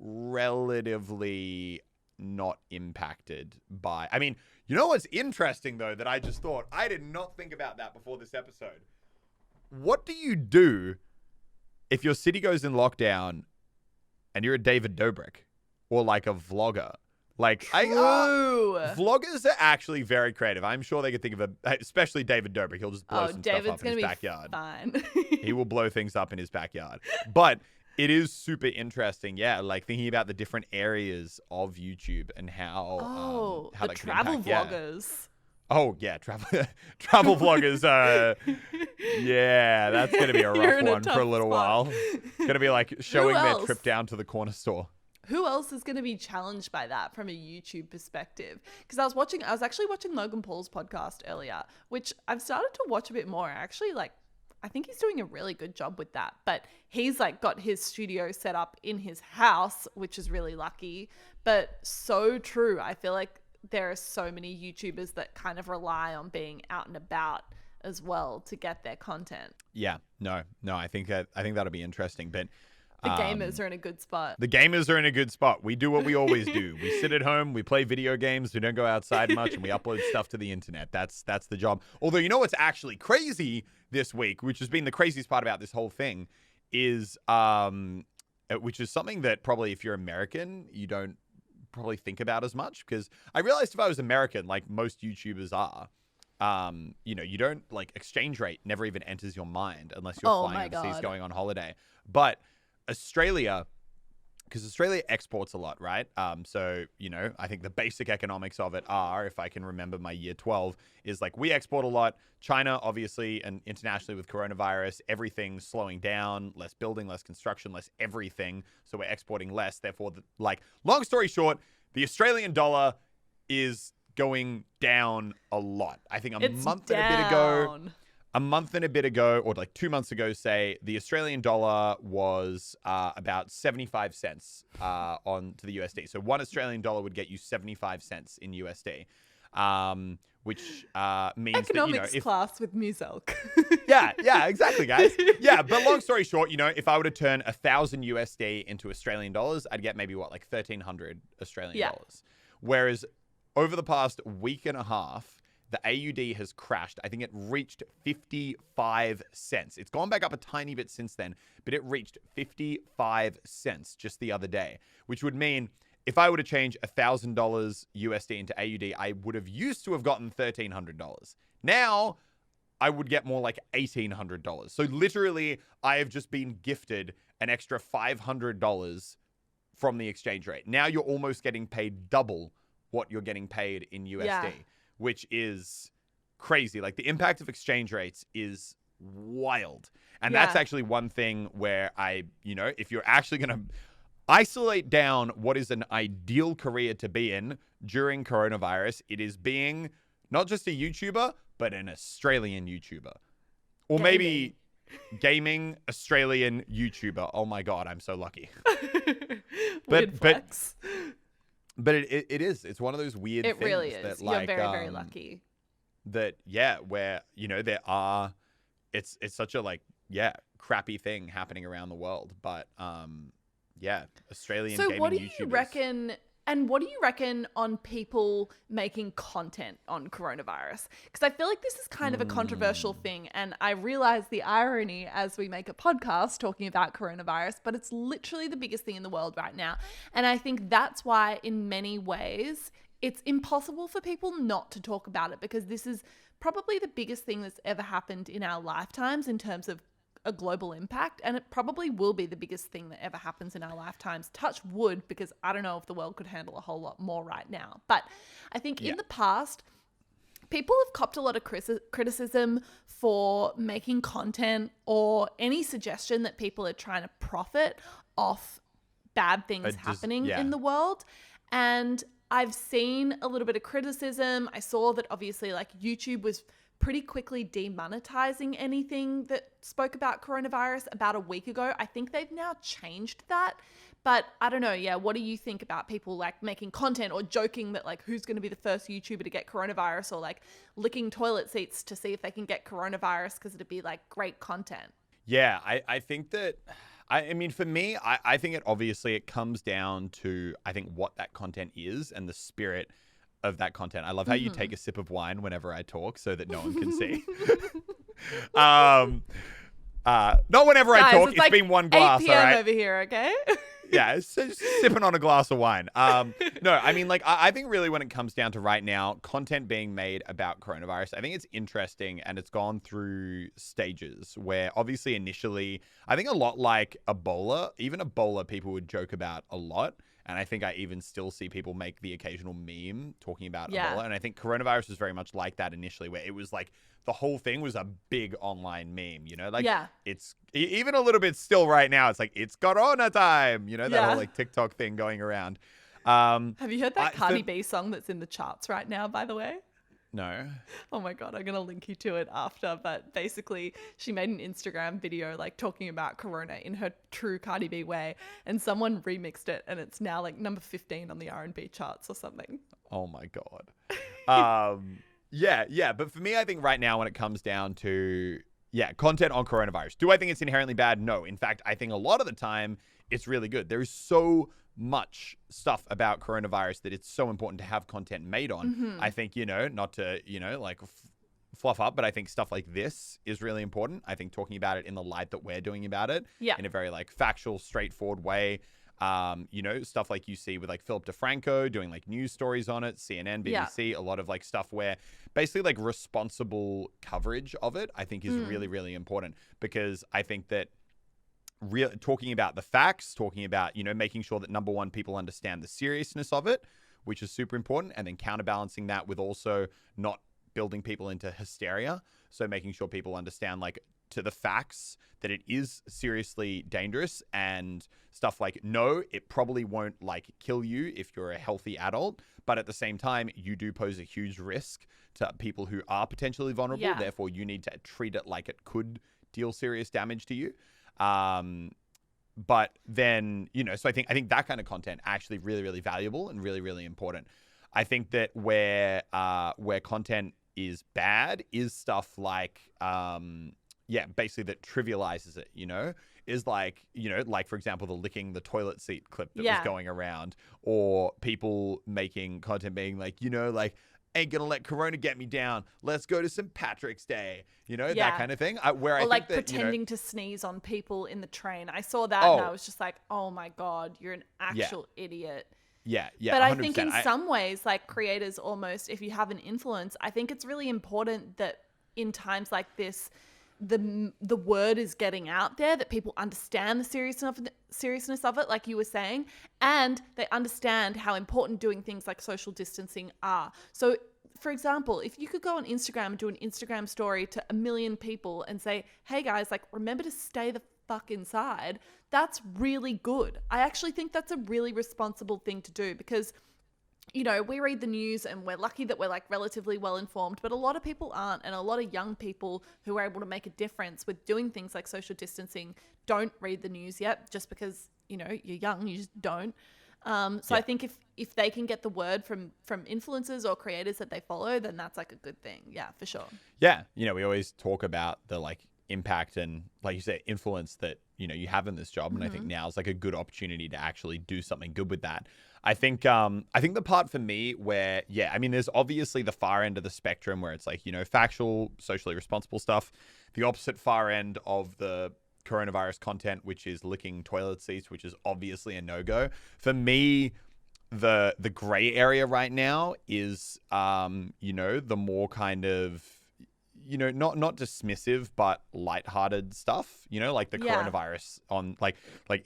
Speaker 1: relatively not impacted by... I mean, you know what's interesting, though, that I just thought? I did not think about that before this episode. What do you do if your city goes in lockdown and you're a David Dobrik or like a vlogger? Like, vloggers are actually very creative. I'm sure they could think of especially David Dobrik. He'll just blow some stuff up in his backyard.
Speaker 2: Fine.
Speaker 1: He will blow things up in his backyard. But it is super interesting, like thinking about the different areas of YouTube and how
Speaker 2: the
Speaker 1: that
Speaker 2: travel
Speaker 1: can impact,
Speaker 2: vloggers.
Speaker 1: Oh yeah, travel vloggers. That's gonna be a rough one for a little while. Gonna be like showing their trip down to the corner store.
Speaker 2: Who else is going to be challenged by that from a YouTube perspective? Because I was actually watching Logan Paul's podcast earlier, which I've started to watch a bit more. I think he's doing a really good job with that. But he's like got his studio set up in his house, which is really lucky. But so true. I feel like there are so many YouTubers that kind of rely on being out and about as well to get their content.
Speaker 1: Yeah, no, I think that'll be interesting. But
Speaker 2: the gamers are in a good spot.
Speaker 1: The gamers are in a good spot. We do what we always do. We sit at home, we play video games, we don't go outside much, and we upload stuff to the internet. That's the job. Although, you know what's actually crazy this week, which has been the craziest part about this whole thing, is which is something that probably if you're American, you don't probably think about as much. Because I realized if I was American, like most YouTubers are, you don't, like, exchange rate never even enters your mind unless you're flying overseas going on holiday. But Australia, because Australia exports a lot, right? So, I think the basic economics of it are, if I can remember my year 12, is like we export a lot. China, obviously, and internationally with coronavirus, everything's slowing down, less building, less construction, less everything. So we're exporting less. Therefore, long story short, the Australian dollar is going down a lot. I think a month and a bit ago, or like 2 months ago, say, the Australian dollar was about 75 cents on to the USD. So one Australian dollar would get you 75 cents in USD, which means
Speaker 2: economics
Speaker 1: that,
Speaker 2: class with Muselk.
Speaker 1: yeah, exactly, guys. Yeah, but long story short, if I were to turn 1,000 USD into Australian dollars, I'd get maybe like 1,300 Australian dollars. Whereas over the past week and a half, the AUD has crashed. I think it reached 55 cents. It's gone back up a tiny bit since then, but it reached 55 cents just the other day, which would mean if I were to change $1,000 USD into AUD, I would have used to have gotten $1,300. Now, I would get more like $1,800. So literally, I have just been gifted an extra $500 from the exchange rate. Now you're almost getting paid double what you're getting paid in USD, which is crazy. Like, the impact of exchange rates is wild. And that's actually one thing where if you're actually going to isolate down what is an ideal career to be in during coronavirus, it is being not just a YouTuber, but an Australian YouTuber. Or maybe gaming Australian YouTuber. Oh my God, I'm so lucky. but it is. It's one of those weird things. It really is.
Speaker 2: That, like, you're very, very lucky.
Speaker 1: That, where, there are, it's such a, crappy thing happening around the world. But, Australian gaming YouTubers. So what do you reckon on people making content on coronavirus? Because I feel like this is kind of a controversial thing, and I realize the irony as we make a podcast talking about coronavirus, but it's literally the biggest thing in the world right now. And I think that's why, in many ways, it's impossible for people not to talk about it, because this is probably the biggest thing that's ever happened in our lifetimes in terms of a global impact, and it probably will be the biggest thing that ever happens in our lifetimes. Touch wood, because I don't know if the world could handle a whole lot more right now. But I think in the past, people have copped a lot of criticism for making content or any suggestion that people are trying to profit off bad things happening in the world. And
Speaker 2: I've seen a little bit of criticism. I saw that obviously like YouTube was pretty quickly demonetizing anything that spoke about coronavirus about a week ago. I think they've now changed that. But I don't know. Yeah. What do you think about people like making content or joking that like who's going to be the first YouTuber to get coronavirus, or like licking toilet seats to see if they can get coronavirus because it'd be like great content?
Speaker 1: Yeah, I think that, I mean, for me, I think it comes down to, I think, what that content is and the spirit of that content. I love how you take a sip of wine whenever I talk so that no one can see. Not whenever I talk. It's like been one glass,
Speaker 2: 8 p.m.
Speaker 1: all right?
Speaker 2: over here, okay?
Speaker 1: Yeah, it's just sipping on a glass of wine. No, I mean, like, I think really when it comes down to right now, content being made about coronavirus, I think it's interesting, and it's gone through stages where obviously initially, I think a lot like Ebola, even Ebola people would joke about a lot. And I think I even still see people make the occasional meme talking about Ebola. And I think coronavirus was very much like that initially, where it was like the whole thing was a big online meme, you know? Like, it's even a little bit still right now. It's like, it's Corona time, you know? That whole like TikTok thing going around.
Speaker 2: Have you heard that Cardi B song that's in the charts right now, by the way?
Speaker 1: No.
Speaker 2: Oh my God, I'm going to link you to it after. But basically, she made an Instagram video like talking about Corona in her true Cardi B way. And someone remixed it. And it's now like number 15 on the R&B charts or something.
Speaker 1: Oh my God. Yeah. But for me, I think right now when it comes down to, content on coronavirus, do I think it's inherently bad? No. In fact, I think a lot of the time it's really good. There is so much stuff about coronavirus that it's so important to have content made on. I think, not to, like fluff up, but I think stuff like this is really important. I think talking about it in the light that we're doing about it in a very like factual, straightforward way. Stuff like you see with like Philip DeFranco doing like news stories on it, CNN, BBC, a lot of like stuff where basically like responsible coverage of it, I think is really, really important, because I think that talking about the facts, talking about, making sure that number one, people understand the seriousness of it, which is super important. And then counterbalancing that with also not building people into hysteria. So making sure people understand like to the facts that it is seriously dangerous, and stuff like, no, it probably won't like kill you if you're a healthy adult. But at the same time, you do pose a huge risk to people who are potentially vulnerable. Yeah. Therefore, you need to treat it like it could deal serious damage to you. But then, so I think that kind of content actually really, really valuable and really, really important. I think that where content is bad is stuff like, basically that trivializes it, is like, like for example, the licking the toilet seat clip that was going around, or people making content being like, like, ain't gonna let Corona get me down. Let's go to St. Patrick's Day. That kind of thing. Where I
Speaker 2: like
Speaker 1: think that,
Speaker 2: pretending to sneeze on people in the train. I saw that and I was just like, oh my God, you're an actual idiot.
Speaker 1: Yeah.
Speaker 2: But 100%. I think in some ways, like creators almost, if you have an influence, I think it's really important that in times like this, the word is getting out there, that people understand the seriousness of it, like you were saying, and they understand how important doing things like social distancing are. So, for example, if you could go on Instagram and do an Instagram story to 1 million people and say, hey guys, like remember to stay the fuck inside, that's really good. I actually think that's a really responsible thing to do, because we read the news and we're lucky that we're like relatively well informed, but a lot of people aren't. And a lot of young people who are able to make a difference with doing things like social distancing don't read the news yet, just because, you're young, you just don't. I think if they can get the word from influencers or creators that they follow, then that's like a good thing. Yeah, for sure.
Speaker 1: Yeah. We always talk about the like impact and, like you say, influence that, you have in this job. And I think now is like a good opportunity to actually do something good with that. I think the part for me where, there's obviously the far end of the spectrum where it's like, factual, socially responsible stuff. The opposite far end of the coronavirus content, which is licking toilet seats, which is obviously a no-go. For me, the gray area right now is, the more kind of, not dismissive, but lighthearted stuff, like the coronavirus on like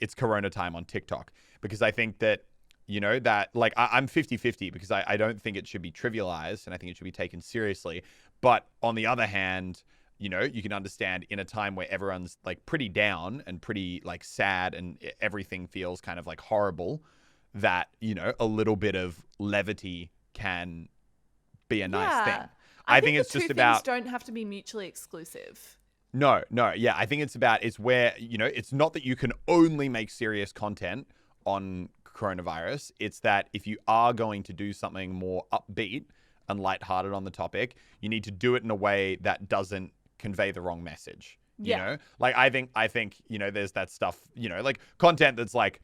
Speaker 1: it's Corona time on TikTok. Because I think that, that like I'm 50-50, because I don't think it should be trivialized, and I think it should be taken seriously. But on the other hand, you can understand in a time where everyone's like pretty down and pretty like sad and everything feels kind of like horrible, that, you know, a little bit of levity can be a nice thing.
Speaker 2: I think
Speaker 1: it's
Speaker 2: the
Speaker 1: just
Speaker 2: two
Speaker 1: about
Speaker 2: things don't have to be mutually exclusive.
Speaker 1: No, yeah. I think it's where, you know, it's not that you can only make serious content on coronavirus. It's that if you are going to do something more upbeat and lighthearted on the topic, you need to do it in a way that doesn't convey the wrong message. You know, like I think, you know, there's that stuff, you know, like content that's like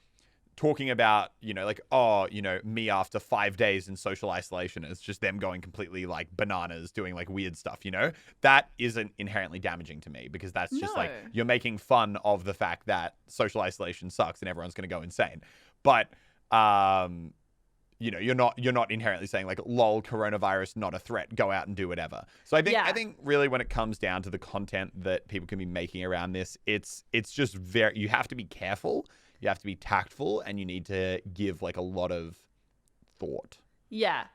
Speaker 1: talking about, you know, like, oh, you know, me after 5 days in social isolation. It's just them going completely like bananas, doing like weird stuff, you know, that isn't inherently damaging to me, because that's just like, you're making fun of the fact that social isolation sucks and everyone's going to go insane. But, you know, you're not inherently saying like, lol, coronavirus, not a threat, go out and do whatever. So I think really when it comes down to the content that people can be making around this, it's just you have to be careful. You have to be tactful, and you need to give like a lot of thought.
Speaker 2: Yeah.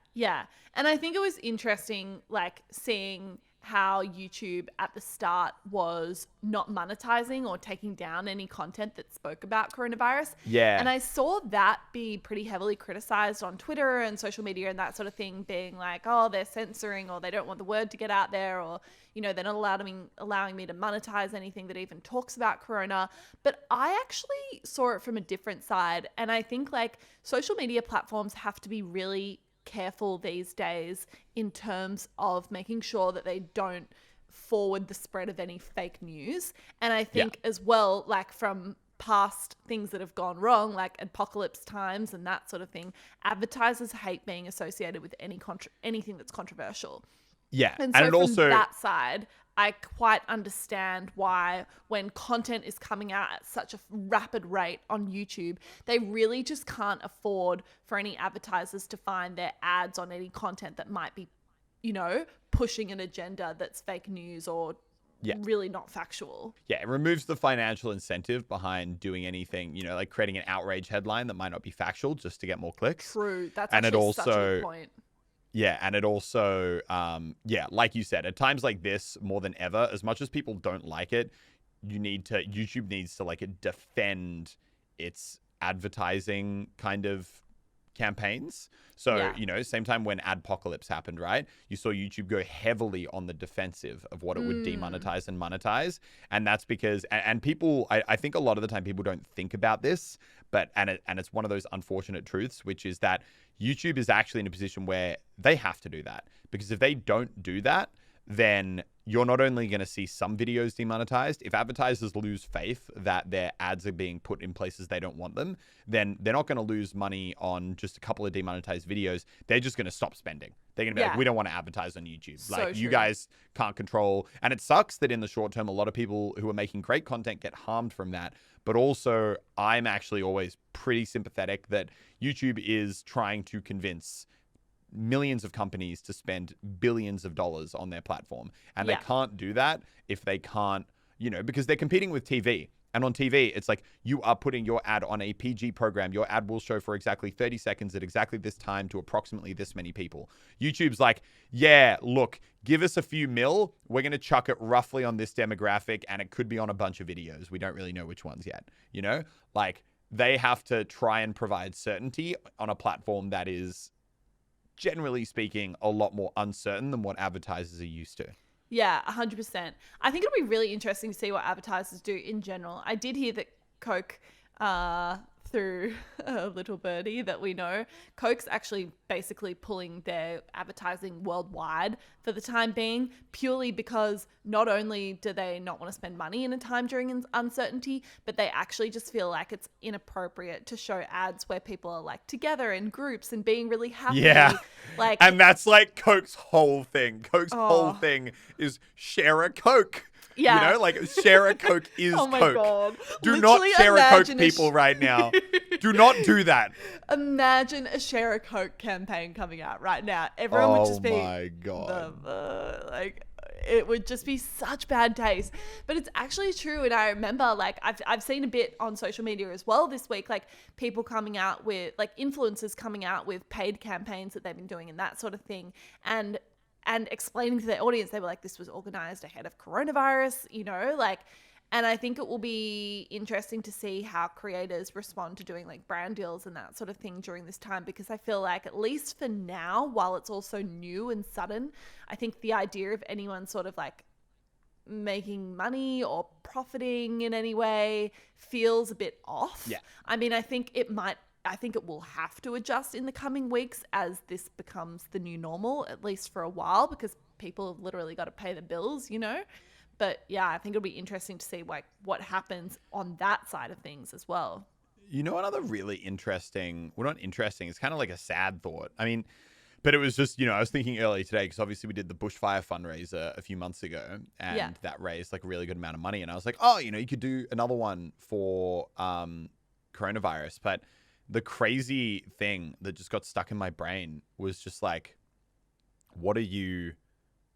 Speaker 2: And I think it was interesting, like, seeing how YouTube at the start was not monetizing or taking down any content that spoke about coronavirus.
Speaker 1: Yeah.
Speaker 2: And I saw that be pretty heavily criticized on Twitter and social media and that sort of thing, being like, oh, they're censoring, or they don't want the word to get out there, or, you know, they're not allowing me to monetize anything that even talks about corona. But I actually saw it from a different side. And I think like social media platforms have to be really careful these days in terms of making sure that they don't forward the spread of any fake news. And I think as well, like from past things that have gone wrong, like apocalypse times and that sort of thing, advertisers hate being associated with anything that's controversial.
Speaker 1: Yeah.
Speaker 2: And so
Speaker 1: it
Speaker 2: from
Speaker 1: also,
Speaker 2: that side, I quite understand why when content is coming out at such a rapid rate on YouTube, they really just can't afford for any advertisers to find their ads on any content that might be, you know, pushing an agenda that's fake news or really not factual.
Speaker 1: Yeah, it removes the financial incentive behind doing anything, you know, like creating an outrage headline that might not be factual just to get more clicks.
Speaker 2: True. That's actually such a good point.
Speaker 1: Yeah, and it also, like you said, at times like this, more than ever, as much as people don't like it, YouTube needs to like defend its advertising kind of campaigns. So, you know, same time when Adpocalypse happened, right? You saw YouTube go heavily on the defensive of what it would demonetize and monetize. And that's because, and people, I think a lot of the time people don't think about this, but, and it's one of those unfortunate truths, which is that YouTube is actually in a position where they have to do that, because if they don't do that, then you're not only going to see some videos demonetized. If advertisers lose faith that their ads are being put in places they don't want them, then they're not going to lose money on just a couple of demonetized videos. They're just going to stop spending. They're going to be like, we don't want to advertise on YouTube.
Speaker 2: So
Speaker 1: like, you
Speaker 2: true.
Speaker 1: guys can't control. And it sucks that in the short term, a lot of people who are making great content get harmed from that. But also, I'm actually always pretty sympathetic that YouTube is trying to convince millions of companies to spend billions of dollars on their platform. And they can't do that if they can't, you know, because they're competing with TV. And on TV, it's like, you are putting your ad on a PG program. Your ad will show for exactly 30 seconds at exactly this time to approximately this many people. YouTube's like, yeah, look, give us a few mil. We're going to chuck it roughly on this demographic, and it could be on a bunch of videos. We don't really know which ones yet. You know, like, they have to try and provide certainty on a platform that is, generally speaking, a lot more uncertain than what advertisers are used to.
Speaker 2: Yeah, 100%. I think it'll be really interesting to see what advertisers do in general. I did hear that Coke, through a little birdie that we know, Coke's actually basically pulling their advertising worldwide for the time being, purely because not only do they not want to spend money in a time during uncertainty, but they actually just feel like it's inappropriate to show ads where people are like together in groups and being really happy.
Speaker 1: Yeah.
Speaker 2: Like,
Speaker 1: and that's like Coke's whole thing. Coke's whole thing is share a Coke.
Speaker 2: Yeah.
Speaker 1: You know, like, share a Coke is
Speaker 2: oh my
Speaker 1: Coke.
Speaker 2: God.
Speaker 1: Do
Speaker 2: Literally
Speaker 1: not share a Coke,
Speaker 2: imagine
Speaker 1: people, right now. Do not do that.
Speaker 2: Imagine a Share a Coke campaign coming out right now. Everyone would just be...
Speaker 1: Oh my God.
Speaker 2: Like, it would just be such bad taste. But it's actually true. And I remember, like, I've seen a bit on social media as well this week, like people coming out with, like, influencers coming out with paid campaigns that they've been doing and that sort of thing. And explaining to their audience, they were like, this was organized ahead of coronavirus, you know, like, And I think it will be interesting to see how creators respond to doing like brand deals and that sort of thing during this time, because I feel like, at least for now, while it's also new and sudden, I think the idea of anyone sort of like making money or profiting in any way feels a bit off.
Speaker 1: Yeah.
Speaker 2: I mean, I think it will have to adjust in the coming weeks as this becomes the new normal, at least for a while, because people have literally got to pay the bills, you know? But yeah, I think it'll be interesting to see like what happens on that side of things as well.
Speaker 1: You know, another really interesting, well, not interesting, it's kind of like a sad thought. I mean, but it was just, you know, I was thinking earlier today, because obviously we did the bushfire fundraiser a few months ago, and that raised like a really good amount of money. And I was like, oh, you know, you could do another one for coronavirus. But the crazy thing that just got stuck in my brain was just like, what are you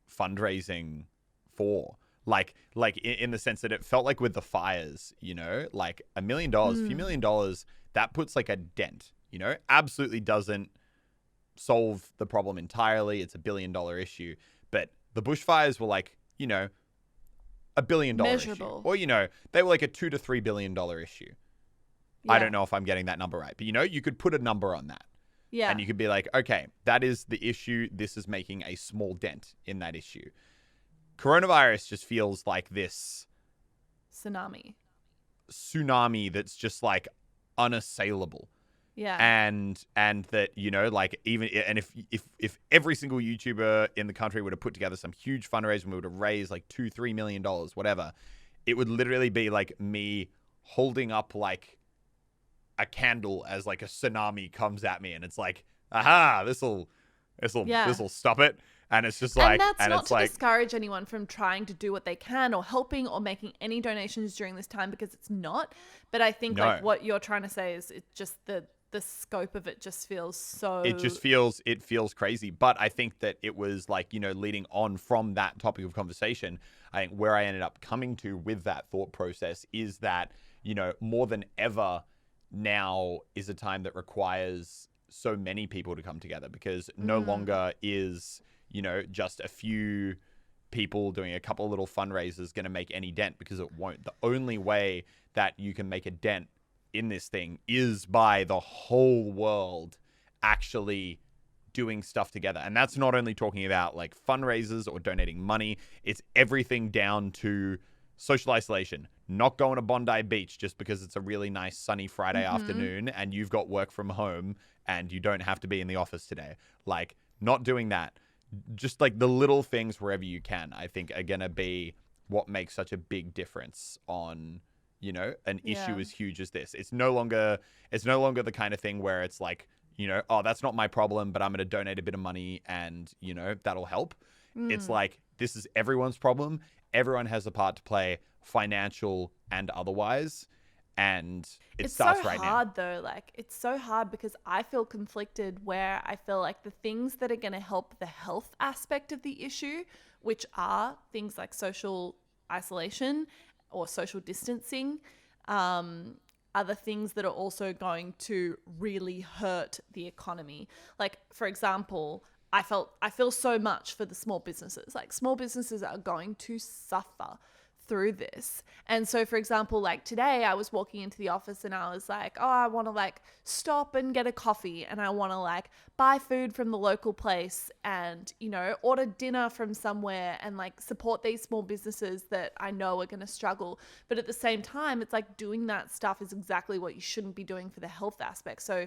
Speaker 1: fundraising for? Like in the sense that it felt like with the fires, you know, like $1 million, a few $1 million, that puts like a dent, you know, absolutely doesn't solve the problem entirely. It's $1 billion issue. But the bushfires were like, you know, $1 billion issue. Or, you know, they were like a $2 to $3 billion issue. Yeah. I don't know if I'm getting that number right, but, you know, you could put a number on that.
Speaker 2: Yeah.
Speaker 1: And you could be like, okay, that is the issue. This is making a small dent in that issue. Coronavirus just feels like this
Speaker 2: tsunami
Speaker 1: that's just like unassailable.
Speaker 2: Yeah.
Speaker 1: And that, you know, like even, and if every single YouTuber in the country would have put together some huge fundraiser and we would have raised like $2-3 million, whatever, it would literally be like me holding up like a candle as like a tsunami comes at me, and it's like, aha, this'll stop it. And it's just like,
Speaker 2: and that's not to discourage anyone from trying to do what they can or helping or making any donations during this time, because it's not. But I think like what you're trying to say is, it's just the scope of it just feels so.
Speaker 1: It feels crazy. But I think that it was like, you know, leading on from that topic of conversation, I think where I ended up coming to with that thought process is that, you know, more than ever now is a time that requires so many people to come together, because no longer is, you know, just a few people doing a couple of little fundraisers going to make any dent, because it won't. The only way that you can make a dent in this thing is by the whole world actually doing stuff together. And that's not only talking about like fundraisers or donating money. It's everything down to social isolation, not going to Bondi Beach just because it's a really nice sunny Friday afternoon and you've got work from home and you don't have to be in the office today. Like, not doing that. Just like the little things wherever you can, I think are going to be what makes such a big difference on, you know, an issue as huge as this. It's no longer the kind of thing where it's like, you know, oh, that's not my problem, but I'm going to donate a bit of money and, you know, that'll help. It's like, this is everyone's problem. Everyone has a part to play, financial and otherwise. And it starts right now. It's so
Speaker 2: hard though. Like, it's so hard because I feel conflicted, where I feel like the things that are going to help the health aspect of the issue, which are things like social isolation or social distancing, are the things that are also going to really hurt the economy. Like, for example, I feel so much for the small businesses. Like, small businesses are going to suffer through this. And so, for example, like today I was walking into the office and I was like, oh, I want to like stop and get a coffee, and I want to like buy food from the local place and, you know, order dinner from somewhere and like support these small businesses that I know are going to struggle. But at the same time, it's like doing that stuff is exactly what you shouldn't be doing for the health aspect. So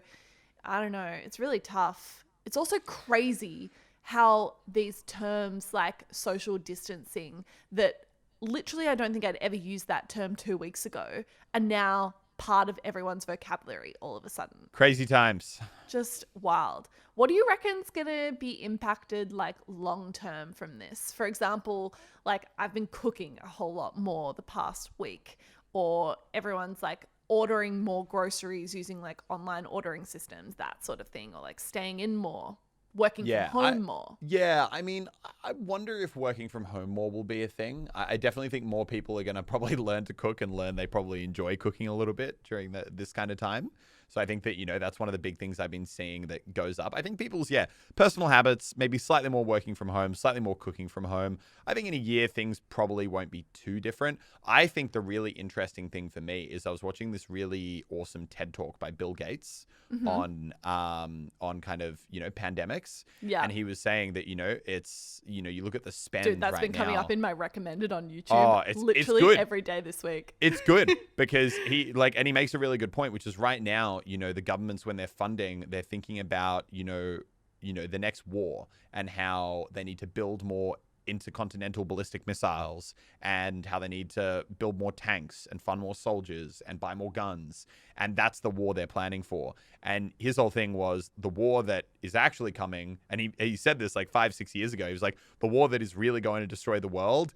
Speaker 2: I don't know. It's really tough. It's also crazy how these terms like social distancing, that literally I don't think I'd ever used that term 2 weeks ago, and now part of everyone's vocabulary all of a sudden.
Speaker 1: Crazy times.
Speaker 2: Just wild. What do you reckon's going to be impacted like long term from this? For example, like I've been cooking a whole lot more the past week, or everyone's like ordering more groceries using like online ordering systems, that sort of thing, or like staying in more, working from home more.
Speaker 1: Yeah, I mean, I wonder if working from home more will be a thing. I definitely think more people are going to probably learn to cook and learn they probably enjoy cooking a little bit during this kind of time. So I think that, that's one of the big things I've been seeing that goes up. I think people's, personal habits, maybe slightly more working from home, slightly more cooking from home. I think in a year, things probably won't be too different. I think the really interesting thing for me is I was watching this really awesome TED Talk by Bill Gates on kind of, pandemics.
Speaker 2: Yeah.
Speaker 1: And he was saying that, it's, you look at the spend
Speaker 2: Dude, that's
Speaker 1: right
Speaker 2: been coming
Speaker 1: now.
Speaker 2: up in my recommended on YouTube.
Speaker 1: Oh, it's
Speaker 2: literally
Speaker 1: good.
Speaker 2: every day this week.
Speaker 1: It's good because he makes a really good point, which is right now, the governments, when they're funding, they're thinking about, the next war and how they need to build more intercontinental ballistic missiles and how they need to build more tanks and fund more soldiers and buy more guns. And that's the war they're planning for. And his whole thing was the war that is actually coming. And he said this like 5-6 years ago. He was like, the war that is really going to destroy the world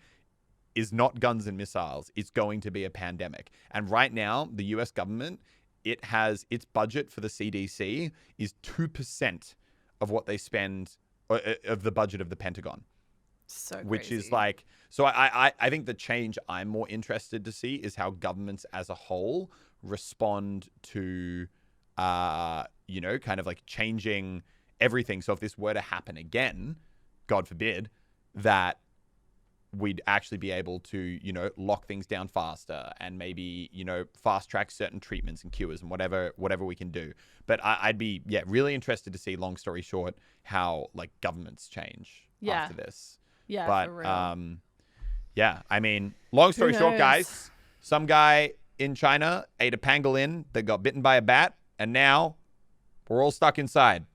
Speaker 1: is not guns and missiles. It's going to be a pandemic. And right now, the US government, it has its budget for the CDC is 2% of what they spend of the budget of the Pentagon.
Speaker 2: So crazy.
Speaker 1: Which is like, so I think the change I'm more interested to see is how governments as a whole respond to, kind of like changing everything. So if this were to happen again, God forbid, that we'd actually be able to, lock things down faster and maybe, fast track certain treatments and cures and whatever we can do. But I'd be, really interested to see, long story short, how like governments change after this.
Speaker 2: Yeah,
Speaker 1: but,
Speaker 2: for real.
Speaker 1: I mean, long story short,
Speaker 2: knows?
Speaker 1: guys, some guy in China ate a pangolin that got bitten by a bat, and now we're all stuck inside.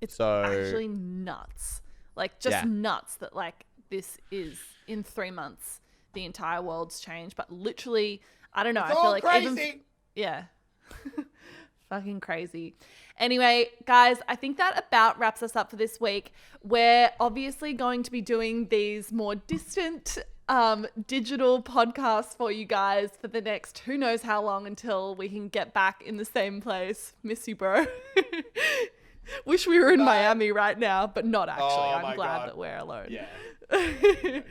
Speaker 2: It's actually nuts. Like, just nuts that, like, this is, in 3 months, the entire world's changed. But literally, I don't know.
Speaker 1: It's
Speaker 2: I feel
Speaker 1: all
Speaker 2: like
Speaker 1: crazy.
Speaker 2: Fucking crazy. Anyway, guys, I think that about wraps us up for this week. We're obviously going to be doing these more distant digital podcasts for you guys for the next who knows how long until we can get back in the same place. Miss you, bro. Wish we were in Miami right now, but not actually. I'm glad that we're alone.
Speaker 1: Yeah.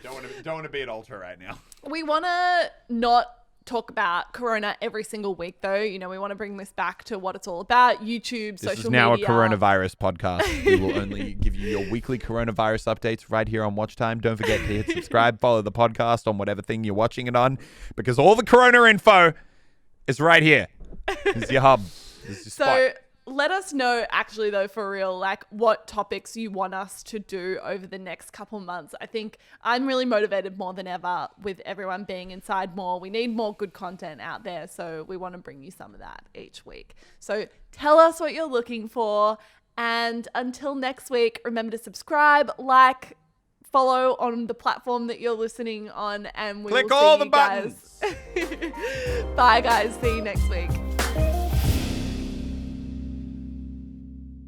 Speaker 1: Don't want to be at Ultra right now.
Speaker 2: We want to not talk about Corona every single week, though. We want to bring this back to what it's all about. YouTube, social media. This is now
Speaker 1: a coronavirus podcast. We will only give you your weekly coronavirus updates right here on Watchtime. Don't forget to hit subscribe, follow the podcast on whatever thing you're watching it on, because all the Corona info is right here. This is your hub. This is your spot.
Speaker 2: Let us know, actually, though, for real, like what topics you want us to do over the next couple months. I think I'm really motivated more than ever with everyone being inside more. We need more good content out there. So we want to bring you some of that each week. So tell us what you're looking for. And until next week, remember to subscribe, like, follow on the platform that you're listening on. And we
Speaker 1: click
Speaker 2: will
Speaker 1: all
Speaker 2: see
Speaker 1: the
Speaker 2: you
Speaker 1: buttons.
Speaker 2: Guys. Bye, guys. See you next week.